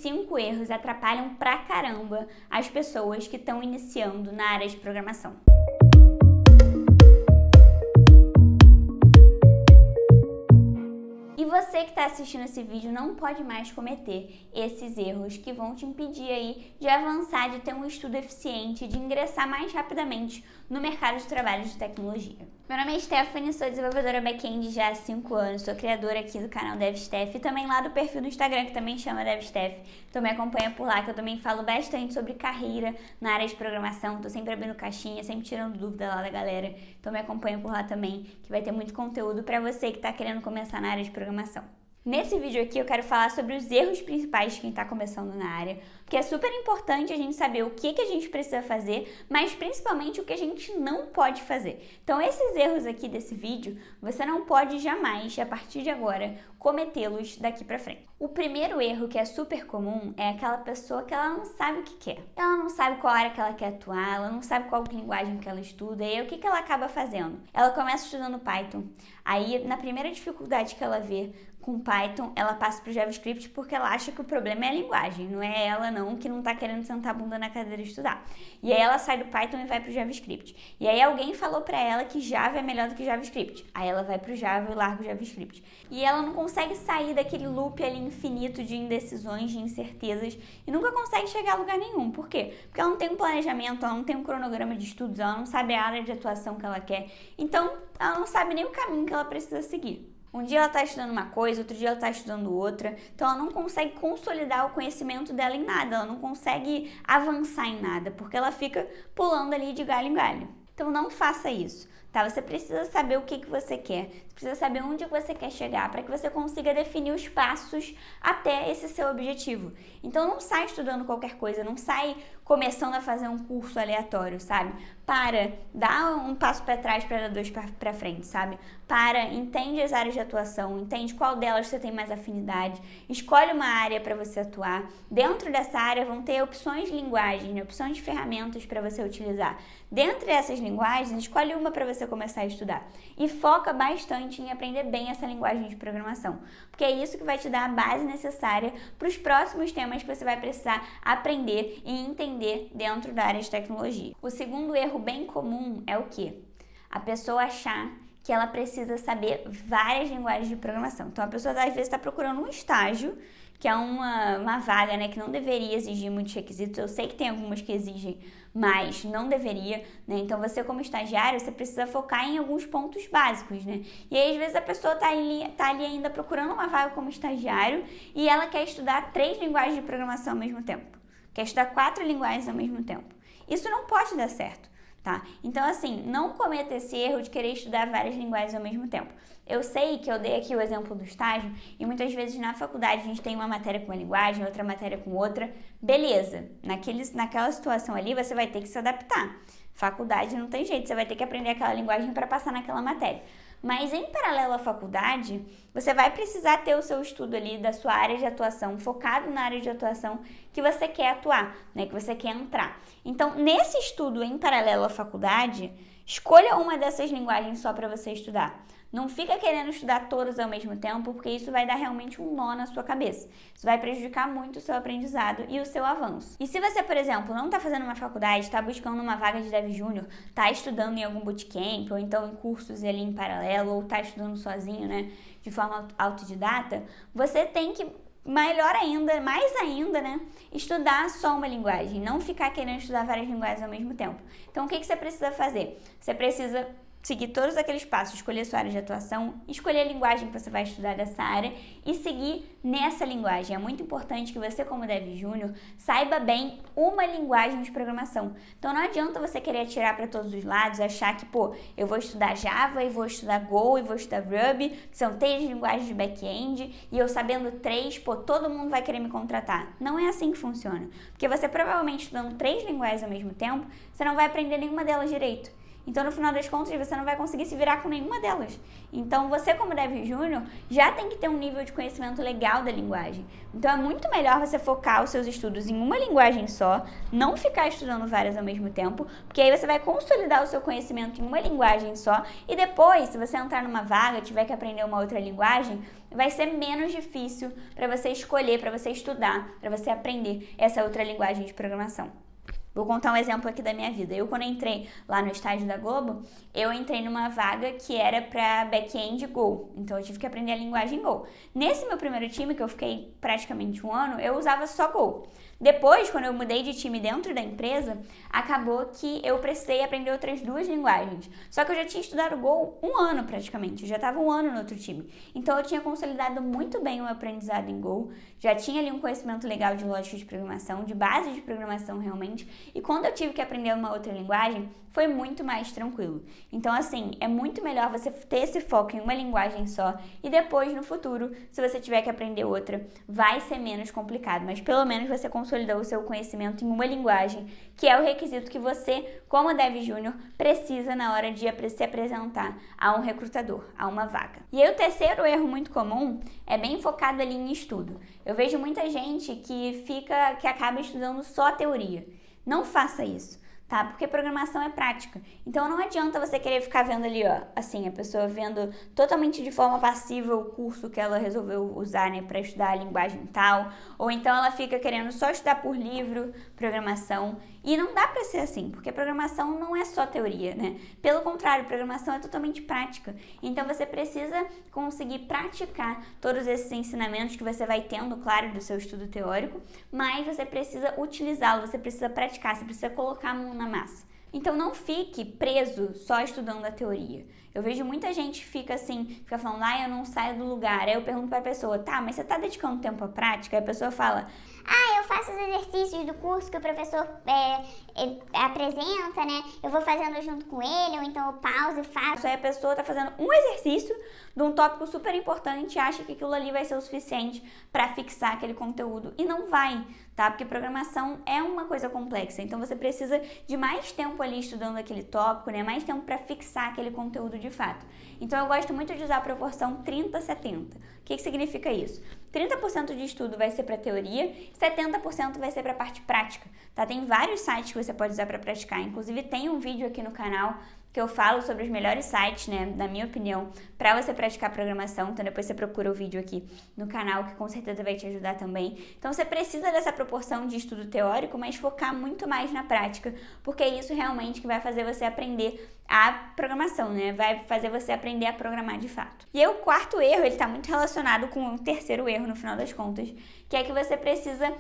5 erros atrapalham pra caramba as pessoas que estão iniciando na área de programação. E você que está assistindo esse vídeo não pode mais cometer esses erros que vão te impedir aí de avançar, de ter um estudo eficiente, de ingressar mais rapidamente no mercado de trabalho de tecnologia. Meu nome é Stephanie, sou desenvolvedora back-end já há 5 anos, sou criadora aqui do canal DevSteph e também lá do perfil do Instagram que também chama DevSteph. Então me acompanha por lá que eu também falo bastante sobre carreira na área de programação, tô sempre abrindo caixinha, sempre tirando dúvida lá da galera. Então me acompanha por lá também, que vai ter muito conteúdo para você que está querendo começar na área de programação. Nesse vídeo aqui eu quero falar sobre os erros principais de quem está começando na área, porque é super importante a gente saber o que a gente precisa fazer, mas principalmente o que a gente não pode fazer. Então esses erros aqui desse vídeo, você não pode jamais, a partir de agora, cometê-los daqui pra frente. O primeiro erro que é super comum é aquela pessoa que ela não sabe o que quer. Ela não sabe qual área que ela quer atuar, ela não sabe qual linguagem que ela estuda, e aí o que ela acaba fazendo? Ela começa estudando Python, aí na primeira dificuldade que ela vê com Python, ela passa para o JavaScript porque ela acha que o problema é a linguagem, não é ela não, que não tá querendo sentar a bunda na cadeira e estudar. E aí ela sai do Python e vai para o JavaScript. E aí alguém falou para ela que Java é melhor do que JavaScript. Aí ela vai para o Java e larga o JavaScript. E ela não consegue sair daquele loop ali infinito de indecisões, de incertezas e nunca consegue chegar a lugar nenhum. Por quê? Porque ela não tem um planejamento, ela não tem um cronograma de estudos, ela não sabe a área de atuação que ela quer. Então, ela não sabe nem o caminho que ela precisa seguir. Um dia ela está estudando uma coisa, outro dia ela está estudando outra, então ela não consegue consolidar o conhecimento dela em nada, ela não consegue avançar em nada, porque ela fica pulando ali de galho em galho. Então não faça isso, tá? Você precisa saber o que você quer, você precisa saber onde você quer chegar, para que você consiga definir os passos até esse seu objetivo. Então não sai estudando qualquer coisa, não sai começando a fazer um curso aleatório, sabe? Dá um passo para trás para dar 2 para frente, sabe? Entende as áreas de atuação, entende qual delas você tem mais afinidade, escolhe uma área para você atuar. Dentro dessa área vão ter opções de linguagem, né? Opções de ferramentas para você utilizar. Dentre essas linguagens, escolhe uma para você começar a estudar e foca bastante em aprender bem essa linguagem de programação, porque é isso que vai te dar a base necessária para os próximos temas que você vai precisar aprender e entender dentro da área de tecnologia. O segundo erro bem comum é o quê? A pessoa achar que ela precisa saber várias linguagens de programação. Então a pessoa às vezes está procurando um estágio, que é uma vaga, né, que não deveria exigir muitos requisitos. Eu sei que tem algumas que exigem, mas não deveria, né? Então você como estagiário, você precisa focar em alguns pontos básicos, né? E aí às vezes a pessoa tá ali ainda procurando uma vaga como estagiário e ela quer estudar 3 linguagens de programação ao mesmo tempo. Quer estudar 4 linguagens ao mesmo tempo. Isso não pode dar certo, tá? Então assim, não cometa esse erro de querer estudar várias linguagens ao mesmo tempo. Eu sei que eu dei aqui o exemplo do estágio e muitas vezes na faculdade a gente tem uma matéria com uma linguagem, outra matéria com outra. Beleza, naquela situação ali você vai ter que se adaptar. Faculdade não tem jeito, você vai ter que aprender aquela linguagem para passar naquela matéria. Mas em paralelo à faculdade, você vai precisar ter o seu estudo ali da sua área de atuação, focado na área de atuação que você quer atuar, né, que você quer entrar. Então, nesse estudo em paralelo à faculdade, escolha uma dessas linguagens só para você estudar. Não fica querendo estudar todas ao mesmo tempo, porque isso vai dar realmente um nó na sua cabeça. Isso vai prejudicar muito o seu aprendizado e o seu avanço. E se você, por exemplo, não está fazendo uma faculdade, está buscando uma vaga de Dev Júnior, está estudando em algum bootcamp, ou então em cursos ali em paralelo, ou está estudando sozinho, né, de forma autodidata, você tem que mais ainda, né, estudar só uma linguagem, não ficar querendo estudar várias linguagens ao mesmo tempo. Então, o que você precisa fazer? Você precisa seguir todos aqueles passos, escolher sua área de atuação, escolher a linguagem que você vai estudar dessa área e seguir nessa linguagem. É muito importante que você, como Dev Júnior, saiba bem uma linguagem de programação. Então não adianta você querer atirar para todos os lados, achar que, eu vou estudar Java e vou estudar Go e vou estudar Ruby, que são 3 linguagens de back-end, e eu sabendo 3, todo mundo vai querer me contratar. Não é assim que funciona. Porque você provavelmente estudando 3 linguagens ao mesmo tempo, você não vai aprender nenhuma delas direito. Então, no final das contas, você não vai conseguir se virar com nenhuma delas. Então, você como Dev Júnior já tem que ter um nível de conhecimento legal da linguagem. Então, é muito melhor você focar os seus estudos em uma linguagem só, não ficar estudando várias ao mesmo tempo, porque aí você vai consolidar o seu conhecimento em uma linguagem só e depois, se você entrar numa vaga, tiver que aprender uma outra linguagem, vai ser menos difícil para você escolher, para você estudar, para você aprender essa outra linguagem de programação. Vou contar um exemplo aqui da minha vida. Eu, quando entrei lá no estágio da Globo, eu entrei numa vaga que era para back-end Go. Então, eu tive que aprender a linguagem Go. Nesse meu primeiro time, que eu fiquei praticamente um ano, eu usava só Go. Depois, quando eu mudei de time dentro da empresa, acabou que eu precisei aprender outras 2 linguagens. Só que eu já tinha estudado Go um ano praticamente, eu já estava um ano no outro time. Então eu tinha consolidado muito bem o meu aprendizado em Go, já tinha ali um conhecimento legal de lógica de programação, de base de programação realmente. E quando eu tive que aprender uma outra linguagem, foi muito mais tranquilo. Então, assim, é muito melhor você ter esse foco em uma linguagem só e depois, no futuro, se você tiver que aprender outra, vai ser menos complicado, mas pelo menos você consolidou o seu conhecimento em uma linguagem, que é o requisito que você, como Dev Júnior, precisa na hora de se apresentar a um recrutador, a uma vaga. E aí, o terceiro erro muito comum é bem focado ali em estudo. Eu vejo muita gente que acaba estudando só a teoria. Não faça isso. Tá? Porque programação é prática. Então não adianta você querer ficar vendo ali, ó, assim, a pessoa vendo totalmente de forma passiva o curso que ela resolveu usar, né, para estudar a linguagem tal, ou então ela fica querendo só estudar por livro programação, e não dá para ser assim, porque programação não é só teoria, né? Pelo contrário, programação é totalmente prática. Então você precisa conseguir praticar todos esses ensinamentos que você vai tendo, claro, do seu estudo teórico, mas você precisa utilizá-lo, você precisa praticar, você precisa colocar a mão na massa. Então não fique preso só estudando a teoria. Eu vejo muita gente que fica falando, eu não saio do lugar. Aí eu pergunto pra pessoa, tá, mas você tá dedicando tempo à prática? Aí a pessoa fala, eu faço os exercícios do curso que o professor apresenta, né? Eu vou fazendo junto com ele, ou então eu pauso e faço. Aí a pessoa tá fazendo um exercício de um tópico super importante e acha que aquilo ali vai ser o suficiente para fixar aquele conteúdo. E não vai, tá? Porque programação é uma coisa complexa. Então você precisa de mais tempo ali estudando aquele tópico, né? Mais tempo para fixar aquele conteúdo de fato. Então eu gosto muito de usar a proporção 30-70. O que significa isso? 30% de estudo vai ser para teoria, 70% vai ser para a parte prática, tá? Tem vários sites que você pode usar para praticar, inclusive tem um vídeo aqui no canal que eu falo sobre os melhores sites, né, na minha opinião, para você praticar programação. Então depois você procura o vídeo aqui no canal, que com certeza vai te ajudar também. Então você precisa dessa proporção de estudo teórico, mas focar muito mais na prática, porque é isso realmente que vai fazer você aprender a programação, né? Vai fazer você aprender a programar de fato. E aí o quarto erro, ele tá muito relacionado com o terceiro erro no final das contas, que é que você precisa,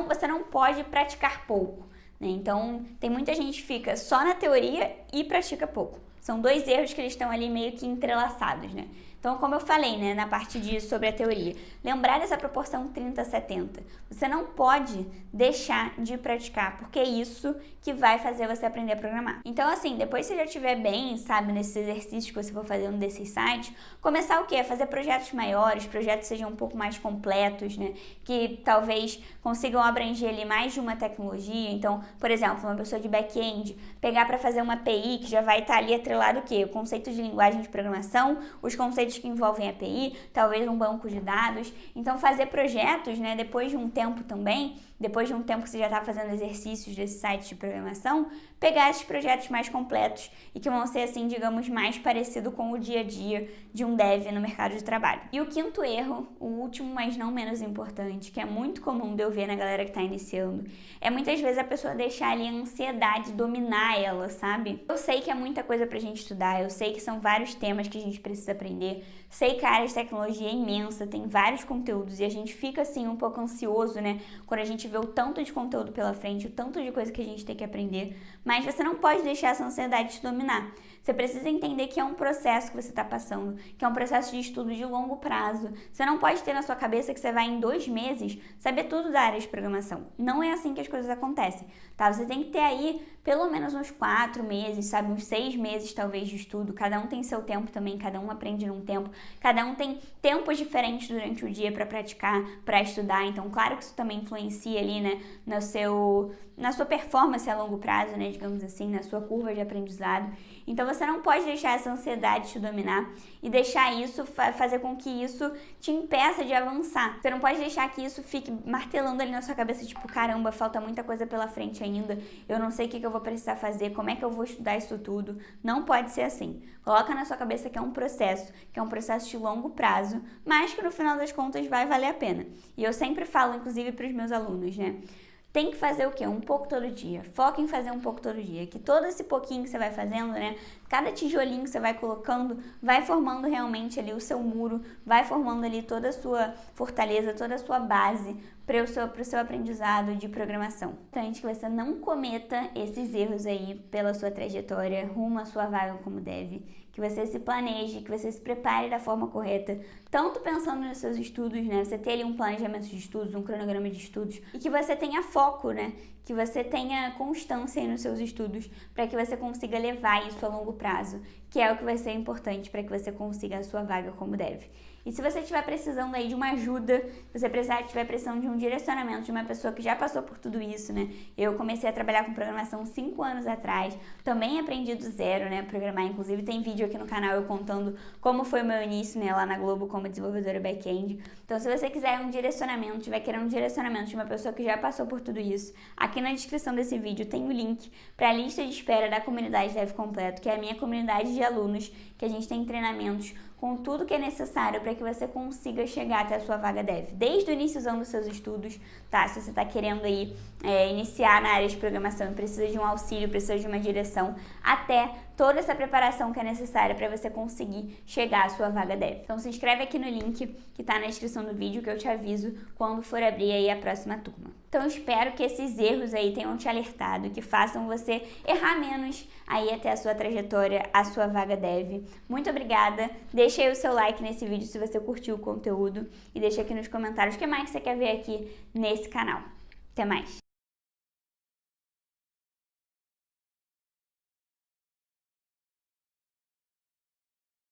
você não pode praticar pouco. Então, tem muita gente que fica só na teoria e pratica pouco. São 2 erros que eles estão ali meio que entrelaçados, né? Então, como eu falei, né, na parte sobre a teoria, lembrar dessa proporção 30-70. Você não pode deixar de praticar, porque é isso que vai fazer você aprender a programar. Então, assim, depois que você já estiver bem, sabe, nesses exercícios que você for fazendo desses sites, começar o quê? Fazer projetos maiores, projetos que sejam um pouco mais completos, né? Que talvez consigam abranger ali mais de uma tecnologia. Então, por exemplo, uma pessoa de back-end, pegar para fazer uma API que já vai estar ali atrelado o quê? O conceito de linguagem de programação, os conceitos que envolvem API, talvez um banco de dados. Então, fazer projetos, né, depois de um tempo também, depois de um tempo que você já está fazendo exercícios desse site de programação, pegar esses projetos mais completos e que vão ser, assim, digamos, mais parecido com o dia a dia de um dev no mercado de trabalho. E o quinto erro, o último, mas não menos importante, que é muito comum de eu ver na galera que está iniciando, é muitas vezes a pessoa deixar ali a ansiedade dominar ela, sabe? Eu sei que é muita coisa pra gente estudar, eu sei que são vários temas que a gente precisa aprender, sei que a área de tecnologia é imensa, tem vários conteúdos e a gente fica, assim, um pouco ansioso, né? Quando a gente vê o tanto de conteúdo pela frente, o tanto de coisa que a gente tem que aprender, mas você não pode deixar essa ansiedade te dominar. Você precisa entender que é um processo que você está passando, que é um processo de estudo de longo prazo. Você não pode ter na sua cabeça que você vai em 2 meses saber tudo da área de programação. Não é assim que as coisas acontecem, tá? Você tem que ter aí pelo menos uns 4 meses, sabe? Uns 6 meses talvez de estudo. Cada um tem seu tempo também, cada um aprende num tempo, cada um tem tempos diferentes durante o dia para praticar, para estudar. Então, claro que isso também influencia ali, né, na sua performance a longo prazo, né, digamos assim, na sua curva de aprendizado. Então, você não pode deixar essa ansiedade te dominar e deixar isso, fazer com que isso te impeça de avançar. Você não pode deixar que isso fique martelando ali na sua cabeça, tipo, caramba, falta muita coisa pela frente ainda, eu não sei o que eu vou precisar fazer, como é que eu vou estudar isso tudo. Não pode ser assim. Coloca na sua cabeça que é um processo de longo prazo, mas que no final das contas vai valer a pena. E eu sempre falo, inclusive, para os meus alunos, né? Tem que fazer o quê? Um pouco todo dia. Foca em fazer um pouco todo dia. Que todo esse pouquinho que você vai fazendo, né? Cada tijolinho que você vai colocando, vai formando realmente ali o seu muro, vai formando ali toda a sua fortaleza, toda a sua base para o seu aprendizado de programação. Importante que você não cometa esses erros aí pela sua trajetória rumo à sua vaga como deve. Que você se planeje, que você se prepare da forma correta, tanto pensando nos seus estudos, né? Você ter ali um planejamento de estudos, um cronograma de estudos, e que você tenha foco, né? Que você tenha constância aí nos seus estudos, para que você consiga levar isso a longo prazo, que é o que vai ser importante para que você consiga a sua vaga como deve. E se você estiver precisando aí de uma ajuda, se você estiver precisando de um direcionamento de uma pessoa que já passou por tudo isso, né? Eu comecei a trabalhar com programação 5 anos atrás, também aprendi do zero, né? Programar, inclusive tem vídeo aqui no canal eu contando como foi o meu início, né? Lá na Globo como desenvolvedora back-end. Então, se você quiser um direcionamento, tiver querendo um direcionamento de uma pessoa que já passou por tudo isso, aqui na descrição desse vídeo tem o link para a lista de espera da comunidade Dev Completo, que é a minha comunidade de alunos, que a gente tem treinamentos com tudo que é necessário para que você consiga chegar até a sua vaga dev. Desde o início dos seus estudos, tá? Se você está querendo aí iniciar na área de programação e precisa de um auxílio, precisa de uma direção, até toda essa preparação que é necessária para você conseguir chegar à sua vaga dev. Então se inscreve aqui no link que está na descrição do vídeo que eu te aviso quando for abrir aí a próxima turma. Então espero que esses erros aí tenham te alertado, que façam você errar menos aí até a sua trajetória, a sua vaga dev. Muito obrigada. Deixa aí o seu like nesse vídeo se você curtiu o conteúdo e deixa aqui nos comentários o que mais você quer ver aqui nesse canal. Até mais!